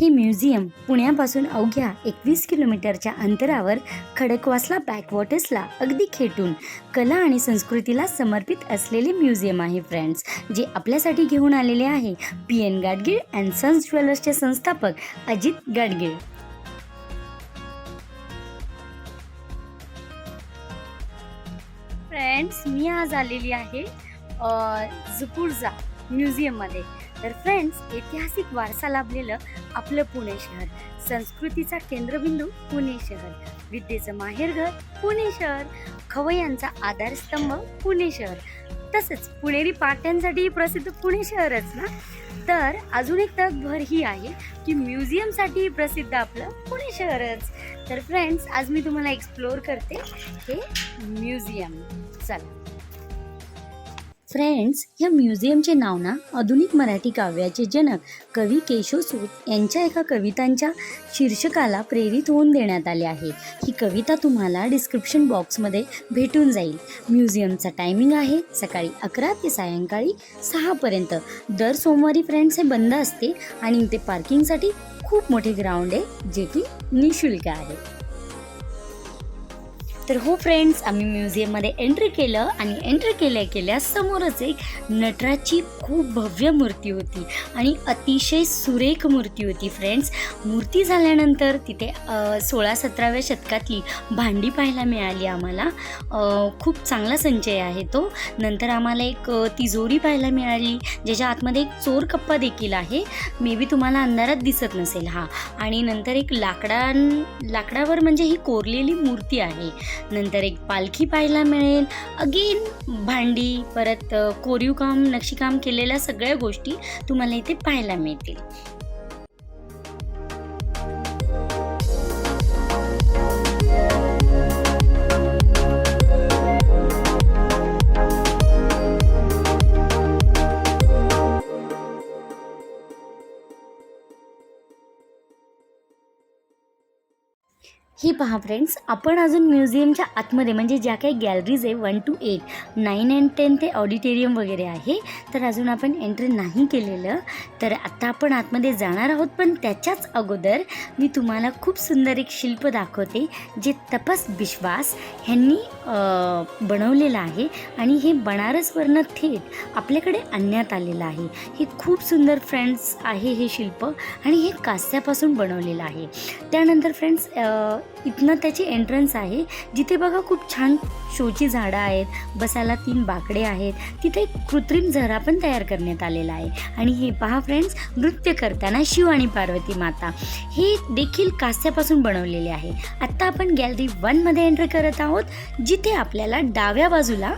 हे म्युझियम पुण्यापासून अवघ्या 21 किलोमीटरच्या अंतरावर खडकवासला बॅकवॉटर्सला अगदी खेटून कला आणि संस्कृतीला समर्पित असलेले म्युझियम आहे फ्रेंड्स, जे आपल्यासाठी घेऊन आलेले आहे PN गाडगीळ अँड सन्स ज्वेलर्सचे संस्थापक अजित गाडगीळ. फ्रेंड्स, मी आज आलेली आहे झुपूरजा म्युझियममध्ये. तर फ्रेंड्स, ऐतिहासिक वारसा लाभलेलं आपलं पुणे शहर, संस्कृतीचा केंद्रबिंदू पुणे शहर, विद्येचं माहेरघर पुणे शहर, खवय्यांचा आधारस्तंभ पुणे शहर, तसंच पुणेरी पाट्यांसाठी प्रसिद्ध पुणे शहरच ना. तर अजून एक तकभर ही आहे की म्युझियमसाठी प्रसिद्ध आपलं पुणे शहरच. तर फ्रेंड्स, आज मी तुम्हाला एक्सप्लोअर करते हे म्युझियम. चला फ्रेंड्स, या म्युझियमचे नाव ना आधुनिक मराठी काव्याचे जनक कवी केशवसूत यांच्या एका कवितांच्या शीर्षकाला प्रेरित होऊन देण्यात आले आहे. ही कविता तुम्हाला डिस्क्रिप्शन बॉक्समध्ये भेटून जाईल. म्युझियमचा टायमिंग आहे सकाळी 11 ते सायंकाळी 6 पर्यंत. दर सोमवारी फ्रेंड्स हे बंद असते आणि इथे पार्किंगसाठी खूप मोठे ग्राउंड आहे जे की निःशुल्क आहे. तर हो फ्रेंड्स, आम्ही म्युझियममध्ये एंट्री केलं आणि एंट्री केल्या समोरच एक नटराजची खूप भव्य मूर्ती होती आणि अतिशय सुरेख मूर्ती होती फ्रेंड्स. मूर्ती झाल्यानंतर तिथे 16-17व्या शतकातली भांडी पाहायला मिळाली आम्हाला. खूप चांगला संचय आहे तो. नंतर आम्हाला एक तिजोरी पाहायला मिळाली ज्याच्या आतमध्ये एक चोर कप्पा देखील आहे. मे बी तुम्हाला अंधारात दिसत नसेल हा. आणि नंतर एक लाकडावर म्हणजे ही कोरलेली मूर्ती आहे. नंतर एक पालखी पाहायला मिळेल. अगेन भांडी, परत कोरीव काम, नक्षीकाम केलेल्या सगळ्या गोष्टी तुम्हाला इथे पाहायला मिळतील. हे पहा फ्रेंड्स, आपण अजून म्युझियमच्या आतमध्ये म्हणजे ज्या काही गॅलरीज आहे 1 to 8, 9 and 10 ते ऑडिटोरियम वगैरे आहे, तर अजून आपण एंट्री नाही केलेलं. तर आत्ता आपण आतमध्ये जाणार आहोत. पण त्याच्याच अगोदर मी तुम्हाला खूप सुंदर एक शिल्प दाखवते जे तपस बिश्वास ह्यांनी बनवलेलं आहे आणि हे बनारसवरनं थेट आपल्याकडे आणण्यात आलेलं आहे. हे खूप सुंदर फ्रेंड्स आहे हे शिल्प आणि हे कास्यापासून बनवलेलं आहे. त्यानंतर फ्रेंड्स, इथनं त्याची एंट्रन्स आहे जिथे बघा खूप छान शोची झाडं आहेत, बसायला 3 बाकडे आहेत. तिथे एक कृत्रिम झरा पण तयार करण्यात आलेला आहे. आणि हे पहा फ्रेंड्स, नृत्य करताना शिव आणि पार्वती माता हे देखील कास्यापासून बनवलेले आहे. आत्ता आपण गॅलरी 1 मध्ये एंट्री करत आहोत जिथे आपल्याला डाव्या बाजूला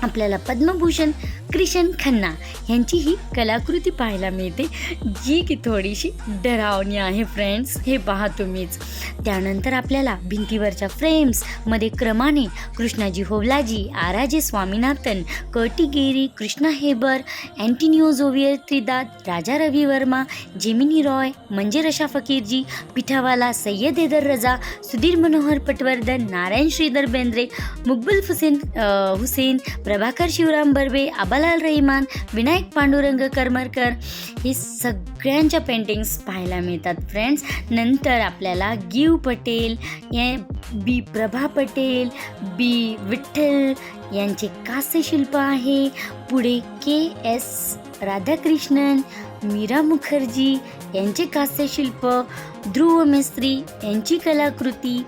आपल्याला पद्मभूषण कृष्ण खन्ना यांची ही कलाकृती पाहायला मिळते जी की थोडीशी डरावणी आहे फ्रेंड्स. हे पहा तुम्हीच. त्यानंतर आपल्याला भिंतीवरच्या फ्रेम्समध्ये क्रमाने कृष्णाजी होवलाजी, आराजे स्वामीनाथन, कर्टिगेरी, कृष्णा हेबर, अँटिनिओ झोवियर त्रिदात, राजा रवी वर्मा, जेमिनी रॉय, मंजर अशा फकीरजी, पिठावाला, सय्यद हैदर रजा, सुधीर मनोहर पटवर्धन, नारायण श्रीधर बेंद्रे, मुकबल हुसेन, प्रभाकर शिवराम बर्वे, आबालाल रहिमान, विनायक पांडुरंग करमरकर हे सगळ्यांच्या पेंटिंग्स पाहायला मिळतात फ्रेंड्स. नंतर आपल्याला गिव पटेल, बी प्रभा पटेल, बी विठ्ठल यांचे कास्यशिल्प आहे. पुढे KS राधाकृष्णन, मीरा मुखर्जी यांचे कास्यशिल्प, ध्रुव मिस्त्री यांची कलाकृती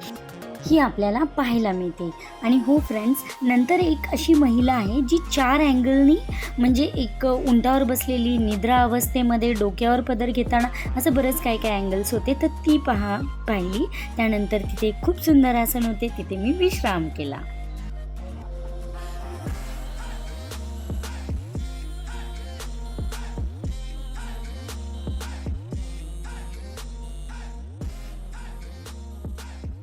ही आपल्याला पाहायला मिळते. आणि हो फ्रेंड्स, नंतर एक अशी महिला आहे जी 4 अँगलनी म्हणजे एक उंटावर बसलेली, निद्रा अवस्थेमध्ये, डोक्यावर पदर घेताना, असं बरंच काय काय अँगल्स होते, तर ती पाहिली. त्यानंतर तिथे खूप सुंदर आसन होते, तिथे मी विश्राम केला.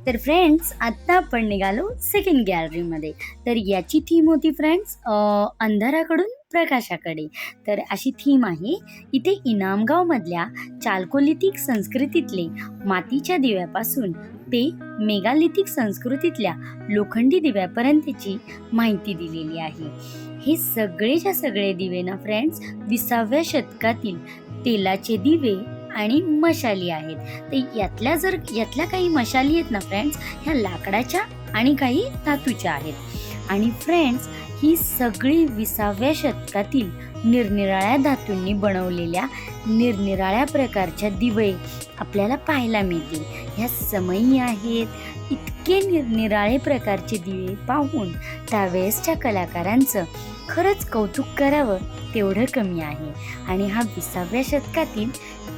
तर फ्रेंड्स, आत्ता आपण निघालो सेकंड गॅलरीमध्ये. तर याची थीम होती फ्रेंड्स अंधाराकडून प्रकाशाकडे. तर अशी थीम आहे. इथे इनामगावमधल्या चाल्कोलिथिक संस्कृतीतले मातीच्या दिव्यापासून ते मेगालिथिक संस्कृतीतल्या लोखंडी दिव्यापर्यंतची माहिती दिलेली आहे. हे सगळेच्या सगळे दिवे ना फ्रेंड्स 20व्या शतकातील तेलाचे दिवे आणि मशाली आहेत. तर यातल्या काही मशाली आहेत ना फ्रेंड्स, ह्या लाकडाच्या आणि काही धातूच्या आहेत. आणि फ्रेंड्स, ही सगळी 20व्या शतकातील निरनिराळ्या धातूंनी बनवलेल्या निरनिराळ्या प्रकारच्या दिवे आपल्याला पाहायला मिळतील. ह्या समयी आहेत. इतके निरनिराळे प्रकारचे दिवे पाहून त्यावेळेसच्या कलाकारांचं खरंच कौतुक करावं तेवढं कमी आहे. आणि हा 20व्या शतकातील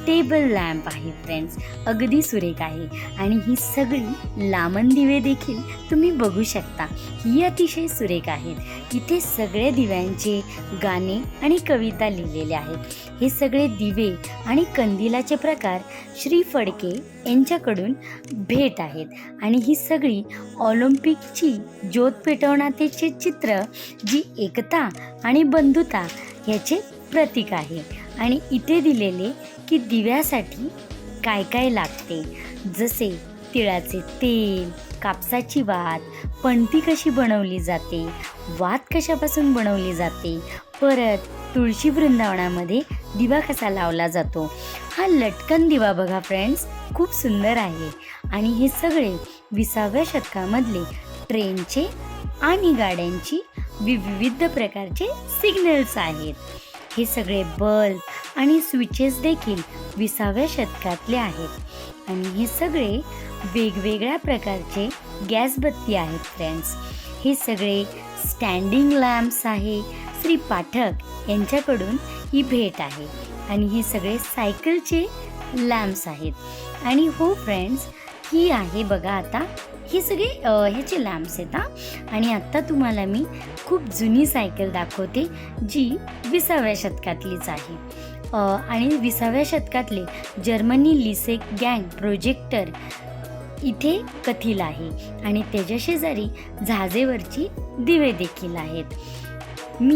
टेबल लॅम्प आहे फ्रेंड्स, अगदी सुरेख आहे. आणि ही सगळी लामण दिवे देखील तुम्ही बघू शकता, ही अतिशय सुरेख आहेत. इथे सगळे दिव्यांचे गाणे आणि कविता लिहिलेले आहेत. हे सगळे दिवे आणि कंदिलाचे प्रकार श्री फडके यांच्याकडून भेट आहेत. आणि ही सगळी ऑलिम्पिकची ज्योत पेटवण्याचे चित्र, जी एकता आणि बंधुता याचे प्रतीक आहे. आणि इथे दिलेले की दिव्यासाठी काय काय लागते, जसे तिळाचे तेल, कापसाची वात, पणती कशी बनवली जाते, वात कशापासून बनवली जाते, परत तुळशी वृंदावनामध्ये दिवा कसा लावला जातो. हा लटकन दिवा बघा फ्रेंड्स, खूप सुंदर आहे. आणि हे सगळे 20व्या शतकामधले ट्रेनचे आणि गाड्यांची विविध प्रकारचे सिग्नल्स आहेत. हे सगळे बल्ब आणि स्विचेस देखील 20व्या शतकातले आहेत. आणि हे सगळे वेगवेगळ्या प्रकारचे गॅस बत्ती आहेत फ्रेंड्स. हे सगळे स्टँडिंग लॅम्प्स आहे. श्री पाठक यांच्याकडून ही भेट आहे. आणि हे सगळे सायकलचे लॅम्प्स आहेत. आणि हो फ्रेंड्स, ही आहे बघा, आता हे सगळे ह्याचे लॅम्प्स आहेत. आणि आत्ता तुम्हाला मी खूप जुनी सायकल दाखवते, जी 20व्या शतकातलीच आहे. आणि 20व्या शतकातले जर्मनी लिसेक गँग प्रोजेक्टर इथे कथील आहे. आणि त्याच्या शेजारी झाजेवरची दिवे देखील आहेत. मी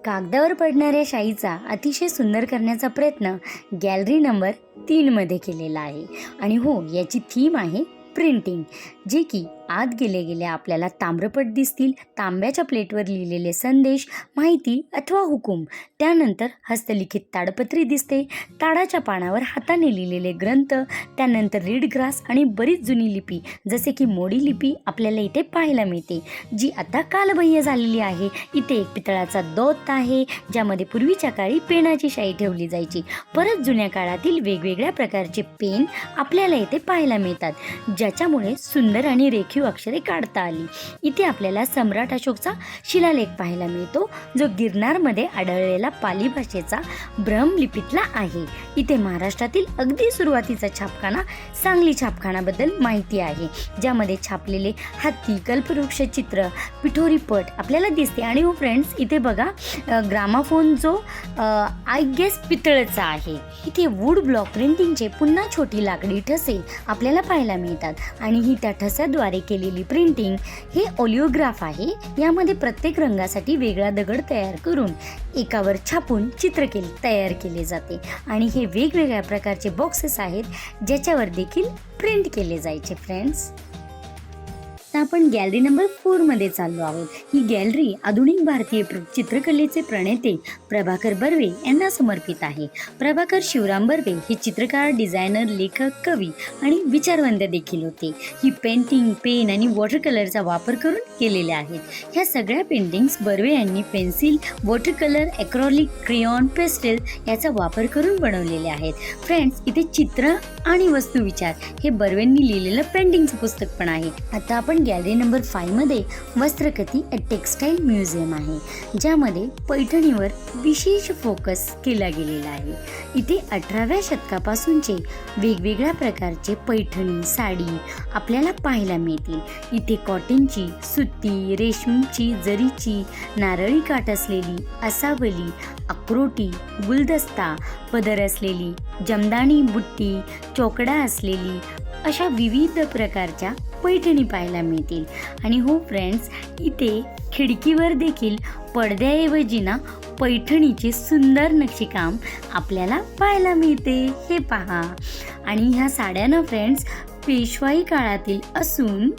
कागदावर पडणाऱ्या शाईचा अतिशय सुंदर करण्याचा प्रयत्न गॅलरी नंबर 3 केलेला आहे. आणि हो, याची थीम आहे प्रिंटिंग, जे की आत गेले आपल्याला ताम्रपट दिसतील, तांब्याच्या प्लेटवर लिहिलेले संदेश, माहिती अथवा हुकूम. त्यानंतर हस्तलिखित ताडपत्री दिसते, ताडाच्या पानावर हाताने लिहिलेले ग्रंथ, त्यानंतर रीड ग्रास आणि बरीच जुनी लिपी जसे की मोडी लिपी आपल्याला इथे पाहायला मिळते, जी आता कालबाह्य झालेली आहे. इथे एक पितळाचा दोत आहे, ज्यामध्ये पूर्वीच्या काळी पेनाची शाई ठेवली जायची. परत जुन्या काळातील वेगवेगळ्या प्रकारचे पेन आपल्याला इथे पाहायला मिळतात, ज्याच्यामुळे सुंदर आणि रेखीव अक्षरे काढता आली. इथे आपल्याला सम्राट अशोकचा शिलालेख पाहायला मिळतो, जो गिरनारमध्ये आढळलेला पाली भाषेचा ब्रह्मलिपीतला आहे. इथे महाराष्ट्रातील अगदी सुरुवातीचा छापखाना सांगली छापखानाबद्दल माहिती आहे, ज्यामध्ये छापलेले हत्ती, कल्पवृक्ष चित्र, पिठोरी पट आपल्याला दिसते. आणि हो फ्रेंड्स, इथे बघा ग्रामाफोन, जो आय गेस पितळचा आहे. इथे वूड ब्लॉक प्रिंटिंगचे पुन्हा छोटी लाकडी ठसे आपल्याला पाहायला मिळतात. आणि ही त्या ठस्याद्वारे केलेली प्रिंटिंग हे ओलिओग्राफ आहे. यामध्ये प्रत्येक रंगासाठी वेगळा दगड तयार करून एकावर छापून चित्र तयार केले जाते. आणि हे वेगवेगळ्या प्रकारचे बॉक्सेस आहेत, ज्याच्यावर देखील प्रिंट केले जायचे फ्रेंड्स. आता आपण गॅलरी नंबर 4 चाललो आहोत. ही गॅलरी आधुनिक भारतीय चित्रकलेचे प्रणेते प्रभाकर बर्वे यांना समर्पित आहे. प्रभाकर शिवराम बर्वे हे चित्रकार, डिझायनर, लेखक, कवी आणि विचारवंत देखील होते. ही पेंटिंग पेन आणि वॉटर कलरचा वापर करून केलेल्या आहेत. ह्या सगळ्या पेंटिंग्स बर्वे यांनी pencil, water colour, acrylic, crayon, pastel याचा वापर करून बनवलेले आहेत. फ्रेंड्स, इथे चित्र आणि वस्तुविचार हे बर्वेंनी लिहिलेलं पेंटिंगचं पुस्तक पण आहे. आता आपण गॅलरी नंबर 5 वस्त्रकती टेक्स्टाईल म्युझियम आहे, ज्यामध्ये पैठणीवर विशेष फोकस केला गेलेला आहे. इथे 18व्या शतकापासूनचे वेगवेगळ्या प्रकारचे पैठणी साडी आपल्याला पाहायला मिळतील. इथे कॉटनची, सुती, रेशमची, जरीची, नारळी काठ असलेली, असावली, अक्रोटी, गुलदस्ता, पदर असलेली, जमदानी बुट्टी, चोकडा असलेली अशा विविध प्रकारच्या पैठणी पाहायला मिळतील. आणि हो फ्रेंड्स, इथे खिडकीवर देखील पडद्याऐवजी ना पैठणीचे सुंदर नक्षीकाम आपल्याला पाहायला मिळते, हे पहा. आणि ह्या साड्या ना फ्रेंड्स पेशवाई काळातील असून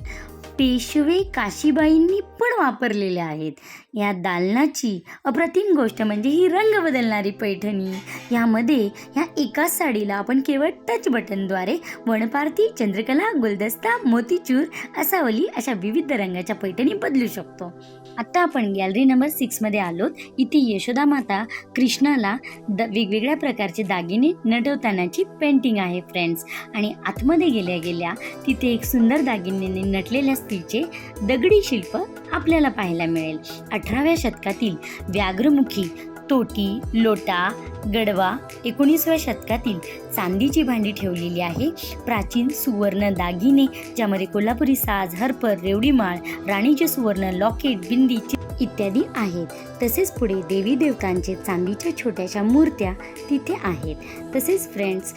पेशवे काशीबाईंनी पण वापरलेल्या आहेत. या दालनाची अप्रतिम गोष्ट म्हणजे ही रंग बदलणारी पैठणी. यामध्ये ह्या एकाच साडीला आपण केवळ टच बटनद्वारे वनपारती, चंद्रकला, गुलदस्ता, मोतीचूर, असावली अशा विविध रंगाच्या पैठणी बदलू शकतो. आता आपण गॅलरी नंबर 6 मध्ये आलोत. इथे यशोदा माता कृष्णाला वेगवेगळ्या प्रकारचे दागिने नटवतानाची पेंटिंग आहे फ्रेंड्स. आणि आतमध्ये गेल्या तिथे एक सुंदर दागिन्याने नटलेल्या स्त्रीचे दगडी शिल्प आपल्याला पाहायला मिळेल. 18व्या शतकातील व्याघ्रमुखी तोटी, लोटा, गडवा, 19व्या शतकातील चांदीची भांडी ठेवलेली आहे. प्राचीन सुवर्ण दागिने ज्यामध्ये कोल्हापुरी साज, हरपर, रेवडीमाळ, राणीचे सुवर्ण लॉकेट, बिंदी इत्यादी आहेत. तसेच पुढे देवी देवतांचे चांदीच्या छोट्याशा मूर्त्या तिथे आहेत. तसेच फ्रेंड्स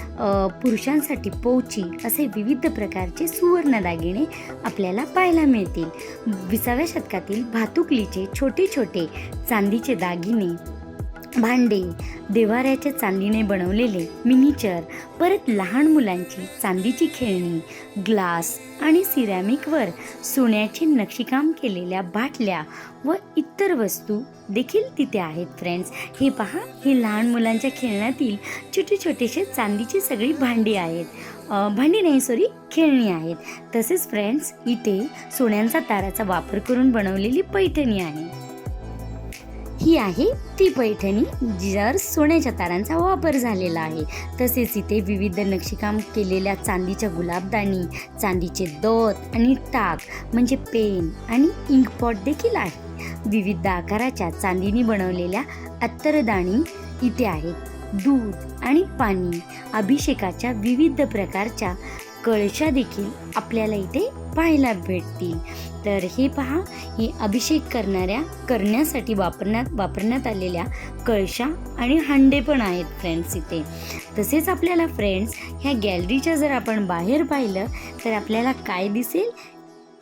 पुरुषांसाठी पोची असे विविध प्रकारचे सुवर्ण दागिने आपल्याला पाहायला मिळतील. 20व्या शतकातील भातुकलीचे छोटे छोटे चांदीचे दागिने, भांडे, देव्हाऱ्याच्या चांदीने बनवलेले मिनिचर, परत लहान मुलांची चांदीची खेळणी, ग्लास आणि सिरॅमिकवर सोन्याचे नक्षीकाम केलेल्या बाटल्या व इतर वस्तू देखील तिथे आहेत फ्रेंड्स. हे पहा, हे लहान मुलांच्या खेळण्यातील छोटे छोटेसे चांदीची सगळी भांडी आहेत. खेळणी आहेत. तसेच फ्रेंड्स इथे सोन्यांचा ताराचा वापर करून बनवलेली पैठणी आहे. ही आहे ती पैठणी ज्यावर सोन्याच्या तारांचा वापर झालेला आहे. तसेच इथे विविध नक्षीकाम केलेल्या चांदीच्या गुलाबदानी, चांदीचे दोत आणि टाक म्हणजे पेन आणि इंकपॉट देखील आहे. विविध आकाराच्या चांदीने बनवलेल्या अत्तरदाणी इथे आहेत. दूध आणि पाणी, अभिषेकाच्या विविध प्रकारच्या कळशा देखील आपल्याला इथे पाहायला भेटतील. तर हे पहा, हे अभिषेक करण्यासाठी वापरण्यात आलेल्या कळशा आणि हांडे पण आहेत फ्रेंड्स इथे. तसेच आपल्याला फ्रेंड्स ह्या गॅलरीच्या जर आपण बाहेर पाहिलं तर आपल्याला काय दिसेल,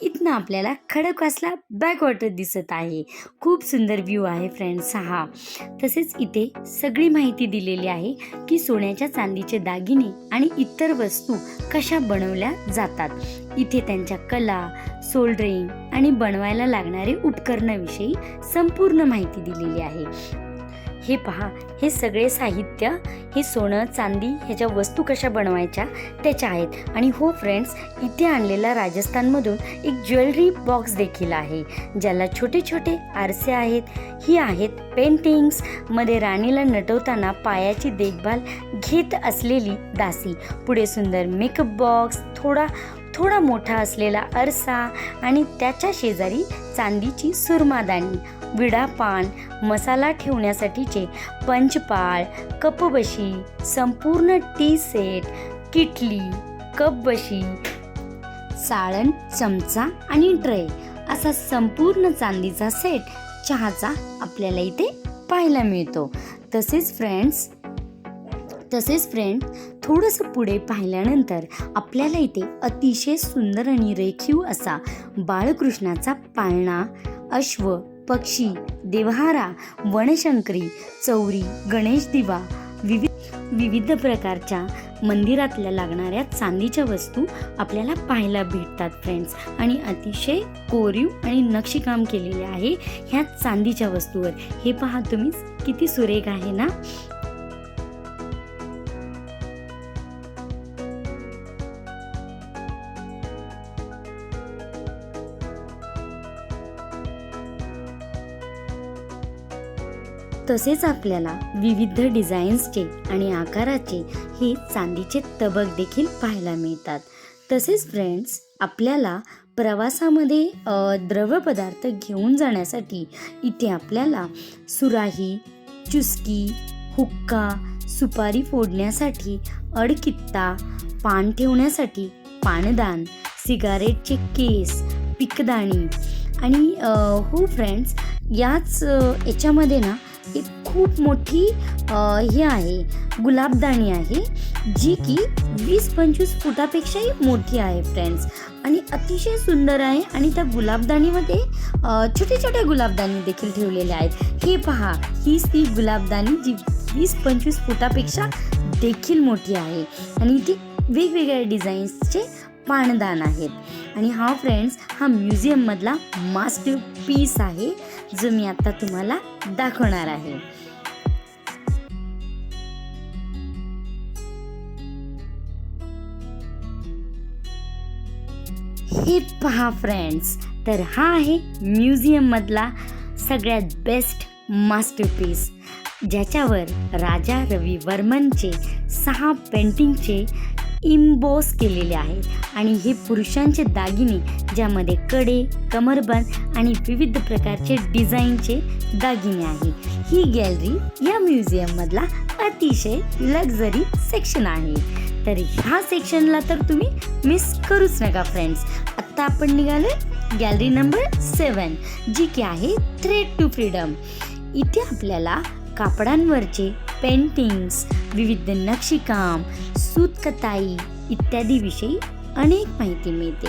इथनं आपल्याला खडकवासला बॅकवॉटर दिसत आहे. खूप सुंदर व्ह्यू आहे फ्रेंड्स हा. तसेच इथे सगळी माहिती दिलेली आहे की सोन्याच्या चांदीचे दागिने आणि इतर वस्तू कशा बनवल्या जातात. इथे त्यांच्या कला, सोल्डरिंग आणि बनवायला लागणारे उपकरणाविषयी संपूर्ण माहिती दिलेली आहे. हे पहा, हे सगळे साहित्य, हे सोनं चांदी ह्याच्या वस्तू कशा बनवायच्या त्याच्या आहेत. आणि हो फ्रेंड्स, इथे आणलेला राजस्थानमधून एक ज्वेलरी बॉक्स देखील आहे ज्याला छोटे छोटे आरसे आहेत. ही आहेत पेंटिंग्स मध्ये राणीला नटवताना पायाची देखभाल घेत असलेली दासी. पुढे सुंदर मेकअप बॉक्स, थोडा मोठा असलेला आरसा आणि त्याच्या शेजारी चांदीची सुरमादानी, विडापान, मसाला ठेवण्यासाठीचे पंचपाळ, कपबशी, संपूर्ण टी सेट, किटली, कपबशी, साळण, चमचा आणि ट्रे असा संपूर्ण चांदीचा सेट चहाचा आपल्याला इथे पाहायला मिळतो. तसेच फ्रेंड थोडंसं पुढे पाहिल्यानंतर आपल्याला इथे अतिशय सुंदर आणि रेखीव असा बाळकृष्णाचा पाळणा, अश्व, पक्षी, देवहारा, वनशंकरी, चौरी, गणेश दिवा, विविध प्रकारच्या मंदिरातल्या लागणाऱ्या चांदीच्या वस्तू आपल्याला पाहायला भेटतात फ्रेंड्स. आणि अतिशय कोरीव आणि नक्षीकाम केलेले आहे ह्या चांदीच्या वस्तूवर. हे पहा तुम्ही, किती सुरेख आहे ना. तसेच आपल्याला विविध डिझाईन्सचे आणि आकाराचे हे चांदीचे तबक देखील पाहायला मिळतात. तसेच फ्रेंड्स, आपल्याला प्रवासामध्ये द्रवपदार्थ घेऊन जाण्यासाठी इथे आपल्याला सुराही, चुस्की, हुक्का, सुपारी फोडण्यासाठी अडकित्ता, पान ठेवण्यासाठी पानदान, सिगारेटचे केस, पिकदाणी आणि हो फ्रेंड्स, याच्यामध्ये ना एक खूप मोठी हे आहे, गुलाबदाणी आहे जी की 20-25 फुटापेक्षाही मोठी आहे फ्रेंड्स. आणि अतिशय सुंदर आहे. आणि त्या गुलाबदाणीमध्ये छोटे छोटे गुलाबदाणी देखील ठेवलेल्या आहेत. हे पहा, हीच ती गुलाबदाणी जी 20-25 फुटापेक्षा देखील मोठी आहे. आणि ती वेगवेगळ्या डिझाईन्सचे पाणदान आहेत. आणि हा फ्रेंड्स हा म्युझियममधला मास्टर पीस आहे जो मी आता तुम्हाला दाखवणार आहे. हे पहा फ्रेंड्स, तर हा आहे म्युझियममधला सगळ्यात बेस्ट मास्टरपीस, ज्याच्यावर राजा रवी वर्मनचे 6 पेंटिंगचे इम्बॉस केलेले आहेत. आणि हे पुरुषांचे दागिने, ज्यामध्ये कडे, कमरबंद आणि विविध प्रकारचे डिझाईनचे दागिने आहे. ही गॅलरी या म्युझियममधला अतिशय लक्झरी सेक्शन आहे. तर ह्या सेक्शनला तर तुम्ही मिस करूच नका फ्रेंड्स. आत्ता आपण निघालो गॅलरी नंबर 7, जी की आहे थ्रेड टू फ्रीडम. इथे आपल्याला कापडांवरचे पेंटिंग्स, विविध नक्षीकाम, सूतकताई इत्यादी विषयी अनेक माहिती मिळते.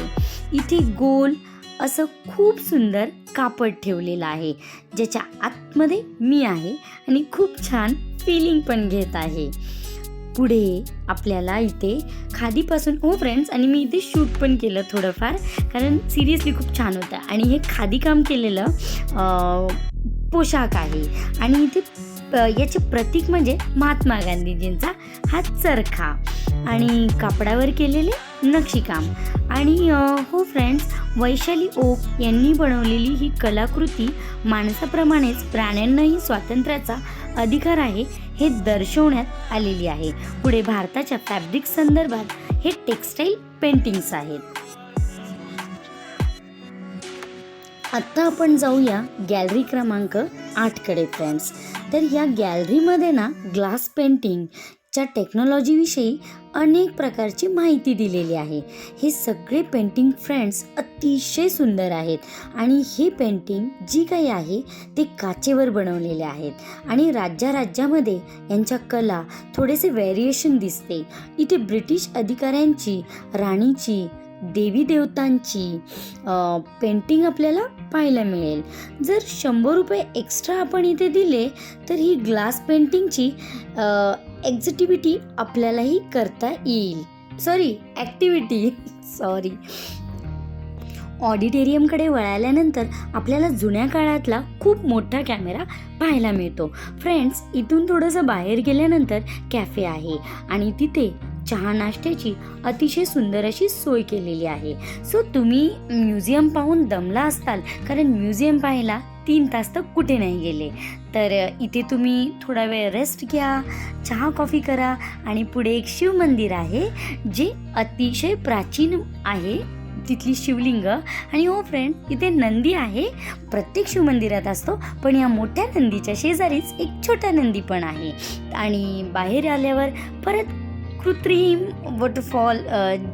इथे गोल असं खूप सुंदर कापड ठेवलेलं आहे, ज्याच्या आतमध्ये मी आहे आणि खूप छान फिलिंग पण घेत आहे. पुढे आपल्याला इथे खादीपासून फ्रेंड्स, आणि मी इथे शूट पण केलं थोडंफार, कारण सिरियसली खूप छान होतं. आणि हे खादी काम केलेलं पोशाख आहे. आणि इथे याचे प्रतीक म्हणजे महात्मा गांधीजींचा हा चरखा आणि कापडावर केलेले नक्षीकाम. आणि फ्रेंड्स, वैशाली ओक यांनी बनवलेली ही कलाकृती माणसाप्रमाणेच प्राण्यांनाही स्वातंत्र्याचा अधिकार आहे हे दर्शवण्यात आलेली आहे. पुढे भारताच्या फॅब्रिक संदर्भात हे टेक्स्टाईल पेंटिंग्स आहेत. आत्ता आपण जाऊया गॅलरी क्रमांक 8 कडे फ्रेंड्स. तर या गॅलरीमध्ये ना ग्लास पेंटिंगच्या टेक्नॉलॉजीविषयी अनेक प्रकारची माहिती दिलेली आहे. हे सगळे पेंटिंग फ्रेंड्स अतिशय सुंदर आहेत. आणि हे पेंटिंग जी काही आहे ते काचेवर बनवलेले आहेत. आणि राज्यामध्ये यांच्या कला थोडेसे व्हेरिएशन दिसते. इथे ब्रिटिश अधिकाऱ्यांची, राणीची, देवी देवतांची पेंटिंग आपल्याला पाहायला मिळेल. जर 100 रुपये एक्स्ट्रा आपण इथे दिले तर ही ग्लास पेंटिंगची ॲक्टिव्हिटी आपल्यालाही करता येईल. ऑडिटोरियमकडे वळाल्यानंतर आपल्याला जुन्या काळातला खूप मोठा कॅमेरा पाहायला मिळतो. फ्रेंड्स, इथून थोडंसं बाहेर गेल्यानंतर कॅफे आहे आणि तिथे चहा नाश्त्याची अतिशय सुंदर अशी सोय केलेली आहे. सो तुम्ही म्युझियम पाहून दमला असताल, कारण म्युझियम पाहायला 3 तास तर कुठे नाही गेले. तर इथे तुम्ही थोडा वेळ रेस्ट घ्या, चहा कॉफी करा. आणि पुढे एक शिव मंदिर आहे जे अतिशय प्राचीन आहे, तिथली शिवलिंग. आणि फ्रेंड, इथे नंदी आहे, प्रत्येक शिवमंदिरात असतो, पण या मोठ्या नंदीच्या शेजारीच एक छोटा नंदी पण आहे. आणि बाहेर आल्यावर परत कृत्रिम वॉटरफॉल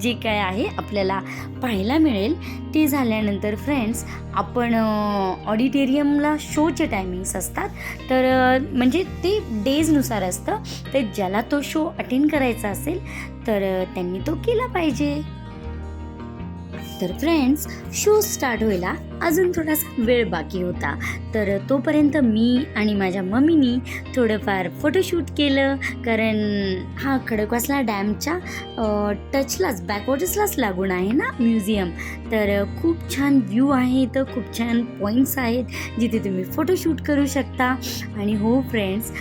जे काय आहे आपल्याला पाहायला मिळेल. ते झाल्यानंतर फ्रेंड्स, आपण ऑडिटोरियमला शोचे टायमिंग्स असतात, तर म्हणजे ते डेजनुसार असतं. तर ज्याला तो शो अटेंड करायचा असेल तर त्यांनी तो केला पाहिजे. तर फ्रेंड्स, शो स्टार्ट व्हायला अजून थोडासा वेळ बाकी होता. तर तोपर्यंत मी आणि माझ्या मम्मीनी थोडंफार फोटोशूट केलं, कारण हा खडकवासला डॅमच्या टचलाच, बॅकवॉटर्सलाच लागून आहे ना म्युझियम. तर खूप छान व्ह्यू आहे, तर खूप छान पॉईंट्स आहेत जिथे तुम्ही फोटोशूट करू शकता. आणि फ्रेंड्स,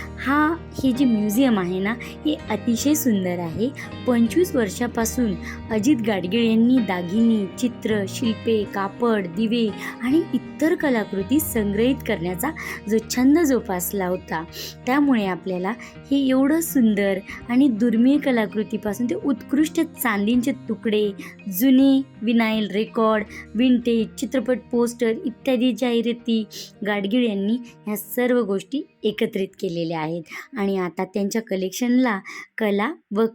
हे जे म्युझियम आहे ना, हे अतिशय सुंदर आहे. 25 वर्षापासून अजित गाडगीळ यांनी दागिने, चित्र, शिल्पे, कापड, दिवे आणि इतर कलाकृती संग्रहित करण्याचा जो छंद जोपासला होता, त्यामुळे आपल्याला हे एवढं सुंदर आणि दुर्मिळ कलाकृतीपासून ते उत्कृष्ट चांदीचे तुकडे, जुने विनाईल रेकॉर्ड, विंटेज, चित्रपट पोस्टर इत्यादी जाहिराती गाडगीळ यांनी ह्या सर्व गोष्टी एकत्रित केलेल्या आहेत. आणि आता त्यांच्या कलेक्शनला कला व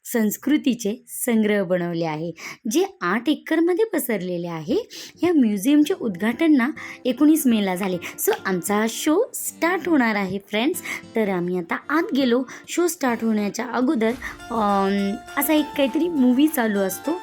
संस्कृतीचे संग्रह बनवले आहे, जे 8 एकरमध्ये पसरलेले आहे. या म्युझियमचे उद्घाटन 19 मेला झाले. सो आमचा शो स्टार्ट होणार आहे फ्रेंड्स. तर आम्ही आता आत गेलो. शो स्टार्ट होण्याच्या अगोदर असा एक काहीतरी मूवी चालू असतो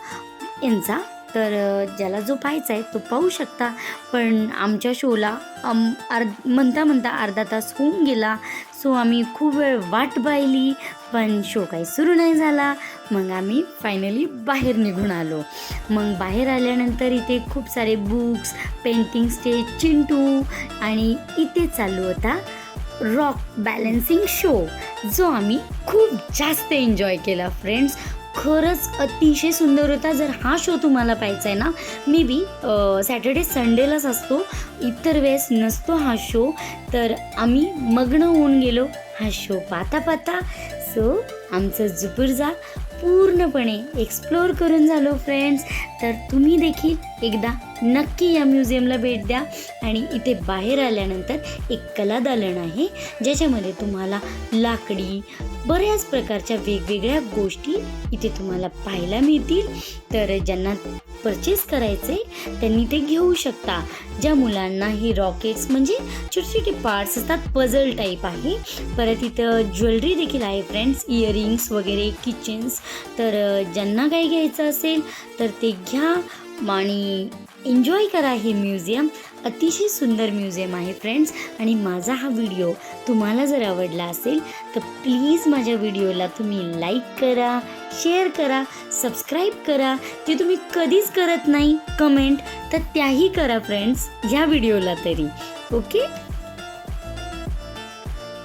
यांचा, तर ज्याला जो पाहायचा आहे तो पाहू शकता. पण आमच्या शोला म्हणता म्हणता अर्धा तास होऊन गेला. सो आम्ही खूप वेळ वाट पाहिली पण शो काही सुरू नाही झाला. मग आम्ही फायनली बाहेर निघून आलो. मग बाहेर आल्यानंतर इथे खूप सारे बुक्स, पेंटिंग्सचे चिंटू आणि इथे चालू होता रॉक बॅलन्सिंग शो, जो आम्ही खूप जास्त एन्जॉय केला फ्रेंड्स. खरंच अतिशय सुंदर होता. जर हा शो तुम्हाला पाहायचा आहे ना, मे बी सॅटर्डे संडेलाच असतो, इतर वेळेस नसतो हा शो. तर आम्ही मग्न होऊन गेलो हा शो पाहता पाहता. सो आमचं झुपूरजा पूर्णपणे एक्सप्लोअर करून झालो फ्रेंड्स. तर तुम्ही देखील एकदा नक्की या म्युझियमला भेट द्या. आणि इथे बाहेर आल्यानंतर एक कला दालन आहे, ज्याच्यामध्ये तुम्हाला लाकडी बऱ्याच प्रकारच्या वेगवेगळ्या गोष्टी इथे तुम्हाला पाहायला मिळतील. तर ज्यांना परचेस करायचे त्यांनी ते घेऊ शकता. ज्या मुलांना ही रॉकेट्स म्हणजे छोटे छोटे पार्ट्स असतात, पझल टाईप आहे. परत इथं ज्वेलरी देखील आहे फ्रेंड्स, इयरिंग्स वगैरे, किचन्स. तर ज्यांना काही घ्यायचं असेल तर ते घ्या आणि एन्जॉय करा. हे म्युझियम अतिशय सुंदर म्युझियम आहे फ्रेंड्स. आणि माझा हा व्हिडिओ तुम्हाला जर आवडला असेल तर प्लीज माझ्या व्हिडिओला तुम्ही लाईक करा, शेअर करा, सबस्क्राईब करा. जे तुम्ही कधीच करत नाही कमेंट, तर त्याही करा फ्रेंड्स ह्या व्हिडिओला तरी. Okay,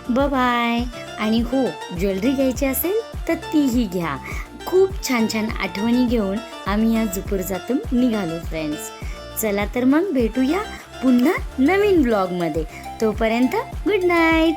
bye. आणि हो, ज्वेलरी घ्यायची असेल तर तीही घ्या. खूप छान छान आठवणी घेऊन आम्ही या झुपूरजातून निघालो फ्रेंड्स. चला तर मग भेटूया पुन्हा नवीन ब्लॉगमध्ये. तोपर्यंत गुड नाईट.